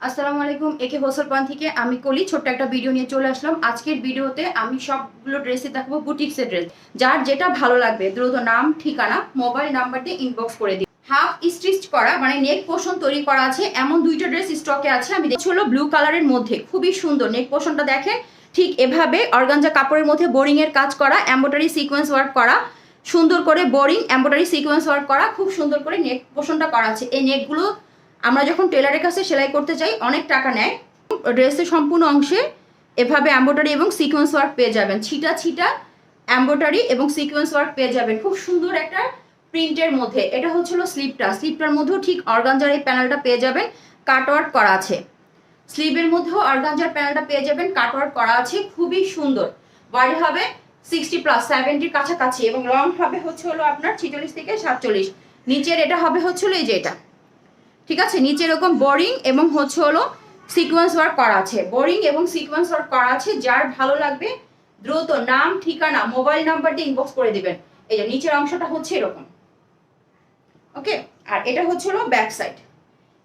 আসসালামু আলাইকুম। একে হোলসেল পয়েন্ট থেকে আমি কলি ছোট্ট একটা ভিডিও নিয়ে চলে আসলাম। আজকের ভিডিওতে আমি সবগুলো ড্রেসই দেখাবো, বুটিক্সের ড্রেস। যার যেটা ভালো লাগবে দ্রুত নাম, ঠিকানা, মোবাইল নাম্বার দিয়ে ইনবক্স করে দিই। হাফ স্টিচ করা মানে নেক পোর্শন তৈরি করা আছে এমন দুইটা ড্রেস স্টকে আছে। আমি দেখছি হলো ব্লু কালারের মধ্যে, খুবই সুন্দর। নেক পোর্শনটা দেখেন, ঠিক এভাবে অর্গানজা কাপড়ের মধ্যে বোরিং এর কাজ করা, এমব্রয়ডারি সিকোয়েন্স ওয়ার্ক করা, সুন্দর করে বোরিং এমব্রয়ডারি সিকোয়েন্স ওয়ার্ক করা, খুব সুন্দর করে নেক পোর্শনটা করা আছে। এই নেকগুলো আমরা যখন টেলারের কাছে সেলাই করতে যাই অনেক টাকা নেয়। ড্রেসের সম্পূর্ণ অংশে এভাবে এমব্রয়ডারি এবং সিকোয়েন্স ওয়ার্ক পেয়ে যাবেন, ছিটা ছিটা এমব্রয়ডারি এবং সিকোয়েন্স ওয়ার্ক পেয়ে যাবেন খুব সুন্দর একটা প্রিন্টের মধ্যে। এটা হচ্ছিল স্লিপটার মধ্যেও ঠিক অর্গানজার এই প্যানেলটা পেয়ে যাবেন, কাটওয়ার্ক করা আছে। স্লিভের মধ্যেও অর্গানজার প্যানেলটা পেয়ে যাবেন, কাটওয়ার্ক করা আছে, খুবই সুন্দর। বডি হবে 60+70 কাছাকাছি এবং লং হবে হচ্ছে হলো আপনার 46 থেকে 47। নিচের এটা হবে হচ্ছে হলো এই যে এটা, ঠিক আছে। নিচে এরকম বোরিং এবং হচ্ছে হলো সিকোয়েন্স ওয়ার্ক করা আছে, বোরিং এবং সিকোয়েন্স ওয়ার্ক করা আছে। যার ভালো লাগবে দ্রুত নাম, ঠিকানা, মোবাইল নাম্বার দিয়ে ইনবক্স করে দিবেন। এই যে নিচের অংশটা হচ্ছে এরকম, ওকে। আর এটা হচ্ছে হলো ব্যাক সাইড,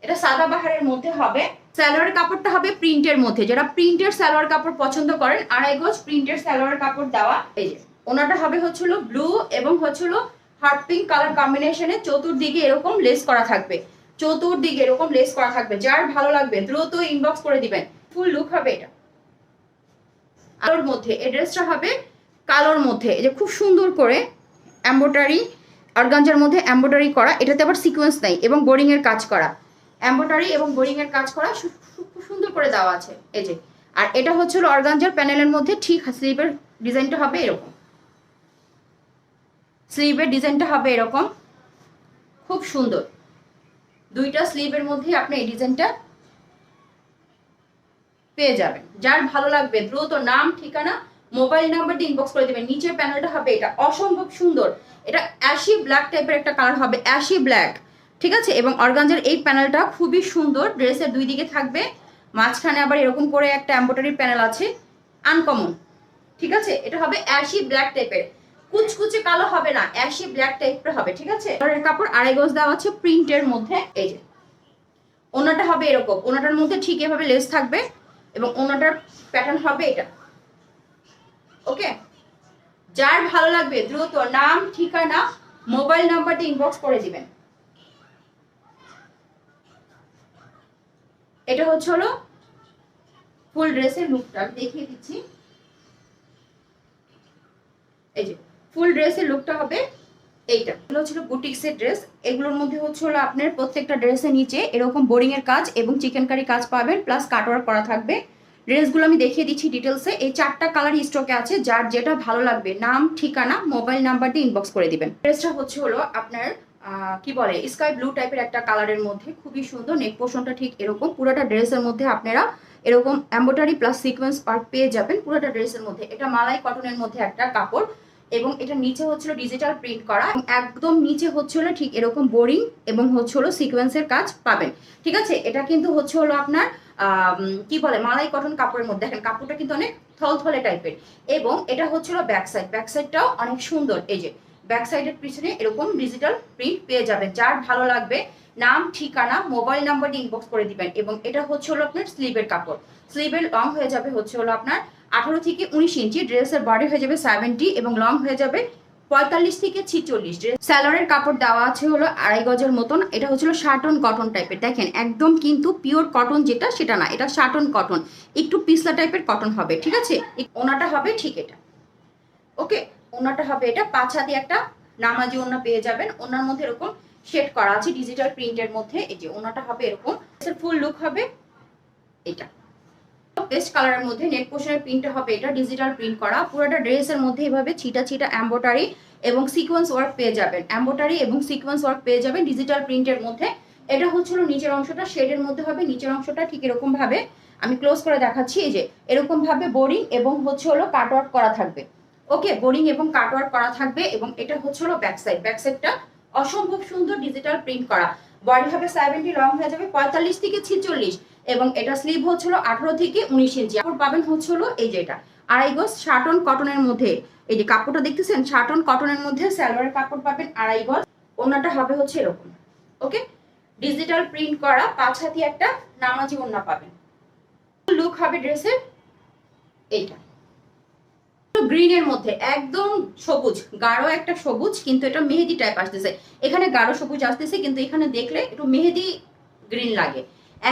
এটা সাদা বাহারের মধ্যে হবে। সালোয়ার কাপড়টা হবে প্রিন্টের মধ্যে। যারা প্রিন্টের সালোয়ার কাপড় পছন্দ করেন, 2.5 গজ প্রিন্টের সালোয়ার কাপড় দেওয়া। এই যে ওনাটা হবে হচ্ছে হলো ব্লু এবং হচ্ছে হলো হট পিঙ্ক কালার কম্বিনেশনে, চতুর্দিকে এরকম লেস করা থাকবে, চতুর্দিকে এরকম লেস করা থাকবে। যার ভালো লাগবে দ্রুত ইনবক্স করে দিবেন। ফুল লুক হবে এটা কালোর মধ্যে। এই ড্রেসটা হবে কালোর মধ্যে, এই যে খুব সুন্দর করে এমব্রয়ডারি অর্গানজার মধ্যে এমব্রয়ডারি করা, এটাতে আবার সিকোয়েন্স নাই এবং বোরিং এর কাজ করা, এমব্রয়ডারি এবং বোরিং এর কাজ করা খুব সুন্দর করে দেওয়া আছে। এই যে আর এটা হচ্ছে অর্গানজার প্যানেলের মধ্যে ঠিক স্লিভের ডিজাইনটা হবে এরকম, স্লিভের ডিজাইনটা হবে এরকম, খুব সুন্দর। দুইটা স্লিভের মধ্যে আপনি এই ডিজাইনটা পেয়ে যাবেন। যার ভালো লাগবে দ্রুত নাম, ঠিকানা, মোবাইল নাম্বার দিয়ে ইনবক্স করে দিবেন। নিচের প্যানেলটা হবে এটা অসম্ভব সুন্দর, এটা অ্যাশি ব্ল্যাক টাইপের একটা কালার হবে, অ্যাশি ব্ল্যাক, ঠিক আছে। এবং অর্গানজার এই প্যানেলটা খুবই সুন্দর, ড্রেসের দুই দিকে থাকবে, মাঝখানে আবার এরকম করে একটা এমব্রয়ডারি প্যানেল আছে, আনকমন, ঠিক আছে। এটা হবে অ্যাশি ব্ল্যাক টাইপের, কুচকুচে কালো হবে না, অ্যাশি ব্ল্যাক টাইপের হবে, ঠিক আছে। কাপড় 2.5 গজ দেওয়া আছে প্রিন্টের মধ্যে। এই যে ওনাটা হবে এরকম, ওনাটার মধ্যে ঠিক এভাবে লেস থাকবে এবং ওনাটার প্যাটার্ন হবে এটা, ওকে। যার ভালো লাগবে দ্রুত নাম, ঠিকানা, মোবাইল নাম্বার দিয়ে ইনবক্স করে দিবেন। এটা হচ্ছে হলো ফুল ড্রেসের লুকটা দেখিয়ে দিচ্ছি। এই যে ফুল ড্রেসের লুকটা হবে এইটা। এগুলো ছিল বুটিক্সের ড্রেস। এগুলোর মধ্যে হচ্ছে হলো আপনার প্রত্যেকটা ড্রেসের নিচে এরকম বোরিং এর কাজ এবং চিকেন কারি কাজ পাবেন, প্লাস কাটওয়ার্ক করা থাকবে। ড্রেসগুলো আমি দেখিয়ে দিচ্ছি ডিটেলসে। এই 4টা কালার স্টকে আছে। যার যেটা ভালো লাগবে নাম, ঠিকানা, মোবাইল নাম্বার দিয়ে ইনবক্স করে দিবেন। ড্রেসটা হচ্ছে হলো আপনার কি বলে স্কাই ব্লু টাইপের একটা কালারের মধ্যে, খুবই সুন্দর। নেক পোর্শনটা ঠিক এরকম, পুরোটা ড্রেসের মধ্যে আপনারা এরকম এমব্রয়ডারি প্লাস সিকোয়েন্স পার্ট পেয়ে যাবেন পুরোটা ড্রেসের মধ্যে। এটা মালাই কটনের মধ্যে একটা কাপড় এবং এটা নিচে হচ্ছিল ডিজিটাল প্রিন্ট করা, একদম নিচে হচ্ছিল ঠিক এরকম বোরিং এবং হচ্ছিল সিকোয়েন্সের কাজ পাবেন, ঠিক আছে। এটা কিন্তু হচ্ছে হলো আপনার কি বলে মালাই কটন কাপড়ের মধ্যে। দেখেন কাপড়টা কিন্তু অনেক থলথলে টাইপের এবং এটা হচ্ছিল ব্যাক সাইড, ব্যাক সাইডটাও অনেক সুন্দর। এই যে ব্যাক সাইডের পিছনে এরকম ডিজিটাল প্রিন্ট পেয়ে যাবেন। যার ভালো লাগবে নাম, ঠিকানা, মোবাইল নাম্বার দিয়ে ইনবক্স করে দিবেন। এবং এটা হচ্ছে হলো আপনার স্লিভের কাপড়, স্লিভের লং হয়ে যাবে হচ্ছে হলো আপনার 18 থেকে 19 ইঞ্চি, ড্রেসের বডি হয়ে যাবে 70 এবং লং হয়ে যাবে 45 থেকে 46। স্যালোয়ারের কাপড় দেওয়া আছে হলো 2.5 গজের মতন। এটা হচ্ছিল শার্টন কটন টাইপের, দেখেন একদম কিন্তু পিওর কটন যেটা সেটা না, এটা শার্টন কটন, একটু পিছলা টাইপের কটন হবে, ঠিক আছে। ওনাটা হবে ঠিক এটা, ওকে। ওনাটা হবে এটা, পাছা দিয়ে একটা নামাজি ওনা পেয়ে যাবেন। ওনার মধ্যে এরকম শেড করা আছে ডিজিটাল প্রিন্টের মধ্যে। এই যে ওনাটা হবে এরকম, ফুল লুক হবে এটা পেস্ট কালারের মধ্যে। নেক পোর্শনের প্রিন্টটা হবে এটা ডিজিটাল প্রিন্ট করা। পুরোটা ড্রেসের মধ্যে এভাবে ছিটা ছিটা এমব্রয়ডারি এবং সিকোয়েন্স ওয়ার্ক পেয়ে যাবেন, এমব্রয়ডারি এবং সিকোয়েন্স ওয়ার্ক পেয়ে যাবেন ডিজিটাল প্রিন্টের মধ্যে। এটা হচ্ছিল নিচের অংশটা শেডের মধ্যে হবে। নিচের অংশটা ঠিক এরকম ভাবে আমি ক্লোজ করে দেখাচ্ছি। এই যে এরকম ভাবে বোরিং এবং হচ্ছে হলো কাটওয়ার্ক করা থাকবে, ওকে। বোরিং এবং কাটওয়ার্ক করা থাকবে এবং এটা হচ্ছে হলো ব্যাক সাইড। ব্যাক সাইডটা অসম্ভব সুন্দর ডিজিটাল প্রিন্ট করা। বডি হবে 70, লং হয়ে যাবে 45 থেকে 46 এবং এটা স্লিভ হচ্ছিল 18 থেকে 19 ইঞ্চি। কাপড় পাবেন হচ্ছিল এই যে এটা 2.5 গজ শার্টন কটনের মধ্যে। এই যে কাপড়টা দেখতেছেন শার্টন কটনের মধ্যে, সালোয়ারের কাপড় পাবেন 2.5 গজ। ওনাটা হবে হচ্ছে এরকম, ওকে। ডিজিটাল প্রিন্ট করা, পাঁচ হাতি একটা নামাজি ওড়না পাবেন। লুক হবে ড্রেসের এইটা গ্রিনের মধ্যে একদম সবুজ, গাঢ় একটা সবুজ, কিন্তু এটা মেহেদি টাইপ আসতেছে। এখানে গাঢ় সবুজ আসতেছে, কিন্তু এখানে দেখলে একটু মেহেদি গ্রিন লাগে,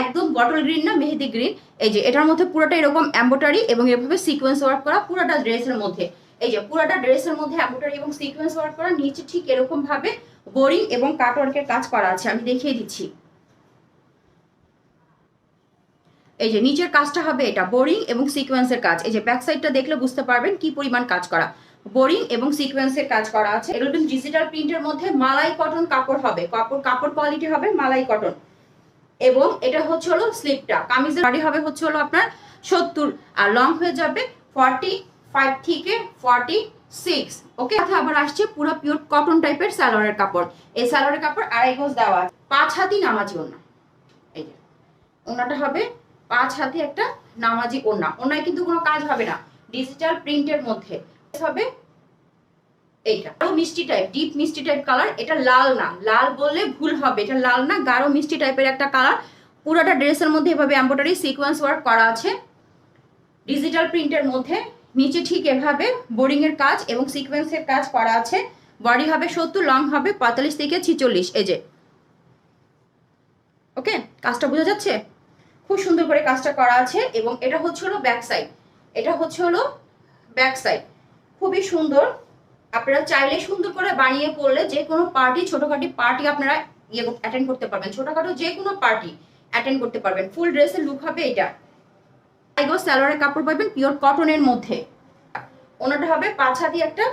একদম বটল গ্রিন না, মেহেদি গ্রিন। এই যে এটার মধ্যে পুরোটা এরকম এমব্রয়ডারি এবং এভাবে সিকোয়েন্স ওয়ার্ক করা পুরোটা ড্রেসের মধ্যে। এই যে পুরোটা ড্রেসের মধ্যে এমব্রয়ডারি এবং সিকোয়েন্স ওয়ার্ক করা, নিচে ঠিক এরকম ভাবে বোরিং এবং কাটওয়ার্কের কাজ করা আছে। আমি দেখিয়ে দিচ্ছি। এই যে নিচের কাজটা হবে এটা বোরিং এবং সিকোয়েন্সের কাজ। এই যে ব্যাক সাইডটা দেখলে বুঝতে পারবেন কি পরিমাণ কাজ করা, বোরিং এবং সিকোয়েন্সের কাজ করা আছে। এগুলো কিন্তু ডিজিটাল প্রিন্টের মধ্যে মালাই কটন কাপড় হবে, কাপড় কোয়ালিটি হবে মালাই কটন। এবং এটা হচ্ছে হলো স্লিপটা, কামিজের বডি হবে হচ্ছে হলো আপনার 70 আর লং হয়ে যাবে 45 থেকে 46। ওকে, আবার আসছে পুরো পিওর কটন টাইপের সালোয়ারের কাপড়। এই সালোয়ারের কাপড় 2.5 গজ দেওয়া, 5 হাতি নামাজি ওড়না। এই যে ওড়নাটা হবে 5 হাতি একটা নামাজি ওড়না। ওড়নায় কিন্তু কোনো কাজ হবে না, ডিজিটাল প্রিন্টের মধ্যে হবে এইটা। গাঢ় মিষ্টি টাইপ, ডিপ মিষ্টি টাইপ কালার। এটা লাল না, লাল বললে ভুল হবে, এটা লাল না, গাঢ় মিষ্টি টাইপের একটা কালার। পুরোটা ড্রেসের মধ্যে এভাবে এমব্রয়ডারি সিকোয়েন্স ওয়ার্ক করা আছে ডিজিটাল প্রিন্টের মধ্যে। নিচে ঠিক এভাবে বোরিং এর কাজ এবং সিকোয়েন্সের কাজ করা আছে। বডি হবে 70, লং হবে 45 থেকে 46। এই যে ওকে, কাজটা বোঝা যাচ্ছে, খুব সুন্দর করে কাজটা করা আছে। এবং এটা হচ্ছে হলো ব্যাক সাইড, এটা হচ্ছে হলো ব্যাক সাইড, খুবই সুন্দর। আপনারা চাইলে সুন্দর করে বানিয়ে পড়লে যে কোনো পার্টি, ছোটখাটো পার্টি আপনারা অ্যাটেন্ড করতে পারবেন, ছোটখাটো যে কোনো পার্টি অ্যাটেন্ড করতে পারবেন। ফুল ড্রেসের লুক হবে এটা। গজ সালোয়ারের কাপড় পাবেন পিওর কটনের মধ্যে। ওনাটা হবে 5 হাতি একটা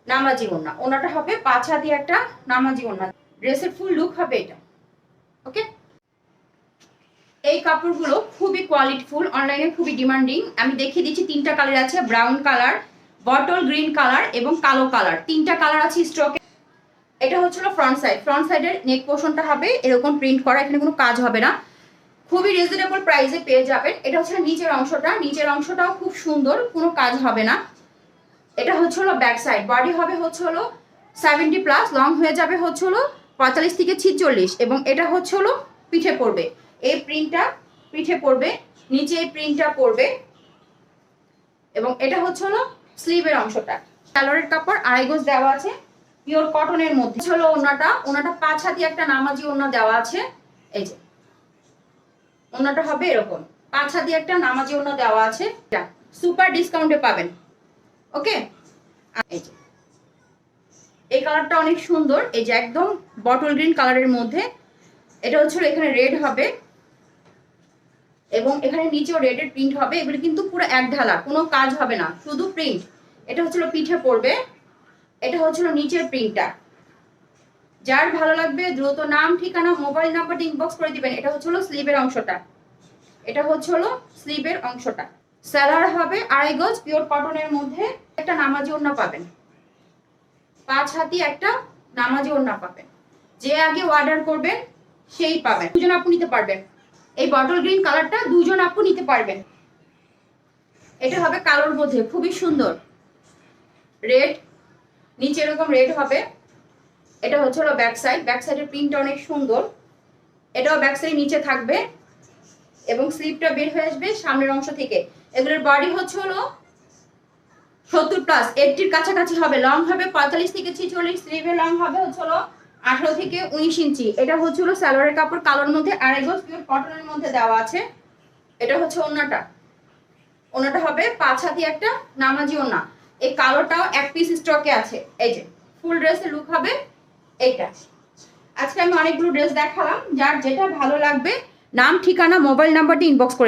নামাজি ওড়না, ওনাটা হবে 5 হাতি একটা নামাজি ওড়না। ড্রেসের ফুল লুক হবে এটা। ওকে, এই কাপড়গুলো খুবই কোয়ালিটিফুল, অনলাইনে খুবই ডিমান্ডিং। আমি দেখিয়ে দিচ্ছি, 3টা কালার আছে, brown colour, bottle green colour এবং কালো কালার, 3টা কালার আছে স্টকে। এটা হচ্ছিল ফ্রন্ট সাইড, ফ্রন্ট সাইডের নেক পোর্শনটা হবে এরকম প্রিন্ট করা, এখানে কোনো কাজ হবে না, খুবই রিজনেবল প্রাইসে পেয়ে যাবেন। এটা হচ্ছে নিচের অংশটা, নিচের অংশটাও খুব সুন্দর, কোনো কাজ হবে না। এটা হচ্ছে হলো ব্যাক সাইড, বডি হবে হচ্ছে হলো 70+, লং হয়ে যাবে হচ্ছে হলো 45 থেকে 46। এবং এটা হচ্ছে হলো পিঠে পড়বে, এই প্রিন্টটা পিঠে পড়বে, নিচে এই প্রিন্টটা পড়বে। এবং এটা হচ্ছে হলো স্লিভের অংশটা। সালোয়ারের কাপড় 2.5 গজ দেওয়া আছে পিওর কটনের মধ্যে। হলো ওনাটা, ওনাটা 5 হাতি একটা নামাজি ওনা দেওয়া আছে। এই যে ওনাটা হবে এরকম 5 হাতি একটা নামাজি ওনা দেওয়া আছে, সুপার ডিসকাউন্টে পাবেন। ওকে, এই যে এই কালারটা অনেক সুন্দর, এই যে একদম বটল গ্রিন কালারের মধ্যে। এটা হচ্ছে এখানে রেড হবে এবং এখানে নিচেও রেডের প্রিন্ট হবে। এগুলো কিন্তু পুরো এক ঢালা, কোনো কাজ হবে না, শুধু প্রিন্ট। এটা হচ্ছিল পিঠে পড়বে, এটা হচ্ছিল নিচের প্রিন্টটা। যার ভালো লাগবে দ্রুত নাম, ঠিকানা, মোবাইল নাম্বারটা ইনবক্স করে দিবেন। এটা হচ্ছে হলো স্লিভের অংশটা, এটা হচ্ছে হলো স্লিভের অংশটা। সালোয়ার হবে 2.5 গজ পিওর কটনের মধ্যে। একটা নামাজি ওড়না পাবেন, 5 হাতি একটা নামাজি ওড়না পাবেন। যে আগে অর্ডার করবেন সেই পাবেন। 2জন আপু নিতে পারবেন, এই বটল গ্রিন কালারটা 2জন আপু নিতে পারবেন। এটা হবে কালোর মধ্যে, খুবই সুন্দর রেড, নিচে এরকম রেড হবে। এটা হচ্ছে হলো ব্যাক সাইড, ব্যাক সাইডের প্রিন্টটা অনেক সুন্দর। এটাও ব্যাক সাইড নিচে থাকবে এবং স্লিপটা বের হয়ে আসবে সামনের অংশ থেকে। এগুলোর বডি হচ্ছে হলো 70+, 80-র কাছাকাছি হবে, লং হবে 45 থেকে 46। স্লিভের লং হবে হচ্ছে হলো 18 থেকে 19 ইঞ্চি। এটা হচ্ছে হলো সালোয়ারের কাপড় কালোর মধ্যে 2.5 গজ পিওর কটনের মধ্যে দেওয়া আছে। এটা হচ্ছে ওড়নাটা, ওড়নাটা হবে 5 হাতি একটা নামাজি ওড়না। এই কালোটাও এক পিস স্টকে আছে। এই যে ফুল ড্রেসের লুক হবে এইটা। আজকে আমি অনেকগুলো ড্রেস দেখালাম, যার যেটা ভালো লাগবে নাম, ঠিকানা, মোবাইল নাম্বারটি ইনবক্স করে